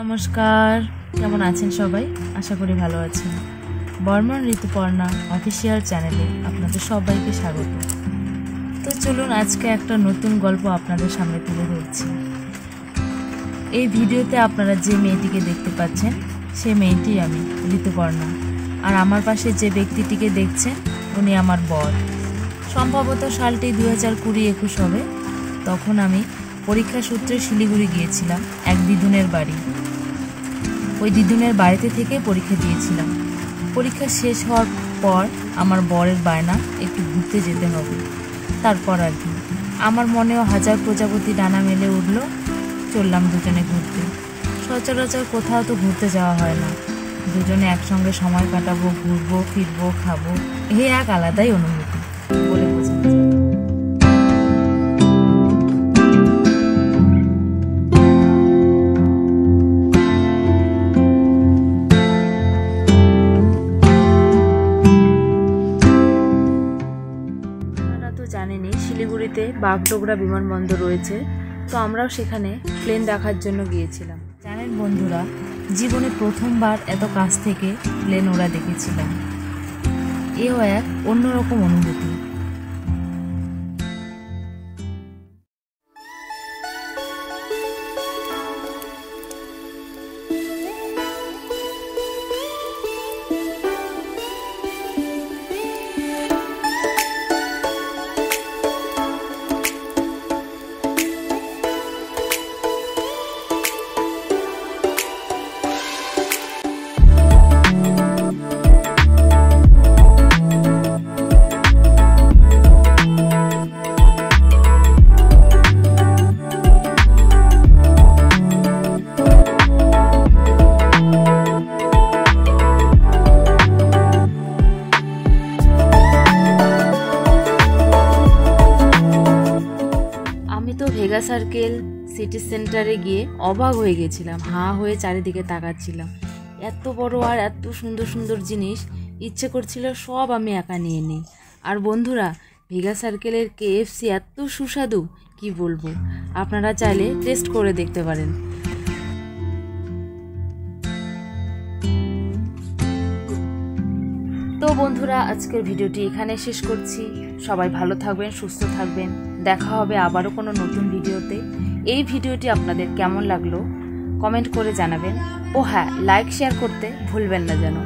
নমস্কার, কেমন আছেন সবাই? আশা করি ভালো আছেন। বর্মন ঋতুপর্ণা অফিসিয়াল চ্যানেলে আপনাদের সবাইকে স্বাগত। তো চলুন আজকে একটা নতুন গল্প আপনাদের সামনে তুলে ধরছি। এই ভিডিওতে আপনারা যে মেয়েটিকে দেখতে পাচ্ছেন সে মেয়েটি আমি, ঋতুপর্ণা। আর আমার পাশে যে ব্যক্তিটিকে দেখছেন উনি আমার বর। সম্ভবত সালটি 2020-21 হবে। তখন আমি পরীক্ষা সূত্রে শিলিগুড়ি গিয়েছিলাম এক দিদুনের বাড়ি। ওই দিদুনের বাড়িতে থেকে পরীক্ষা দিয়েছিলাম। পরীক্ষা শেষ হওয়ার পর আমার বরের বায়না একটু ঘুরতে যেতে হবে। তারপর আর কি, আমার মনেও হাজার প্রজাপতি ডানা মেলে উঠল। চললাম দুজনে ঘুরতে। সচরাচর কোথাও তো ঘুরতে যাওয়া হয় না। দুজনে একসঙ্গে সময় কাটাবো, ঘুরবো, ফিরবো, খাবো, এই এক আলাদাই অনুভূতি বলে বোঝানো যায়। জানেনি শিলিগুড়িতে বাগডোগরা বিমানবন্দর রয়েছে, তো আমরাও সেখানে প্লেন দেখার জন্য গিয়েছিলাম। জানেন বন্ধুরা, জীবনে প্রথমবার এত কাছ থেকে প্লেন ওরা দেখেছিলাম। এও এক অন্যরকম অনুভূতি। ভেগা সার্কেল সিটি সেন্টারে গিয়ে অবাক হয়ে গেছিলাম। হাঁ হয়ে চারিদিকে তাকাচ্ছিলাম। এত বড় আর এত সুন্দর সুন্দর জিনিস, ইচ্ছে করছিল সব আমি একা নিয়ে নিই। আর বন্ধুরা, ভেগা সার্কেলের KFC এত সুস্বাদু, কি বলবো। আপনারা চাইলে টেস্ট করে দেখতে পারেন। তো বন্ধুরা, আজকের ভিডিওটি এখানে শেষ করছি। সবাই ভালো থাকবেন, সুস্থ থাকবেন। দেখা হবে আবারও কোনো নতুন ভিডিওতে। এই ভিডিওটি আপনাদের কেমন লাগলো কমেন্ট করে জানাবেন। ও হ্যাঁ, লাইক শেয়ার করতে ভুলবেন না যেন।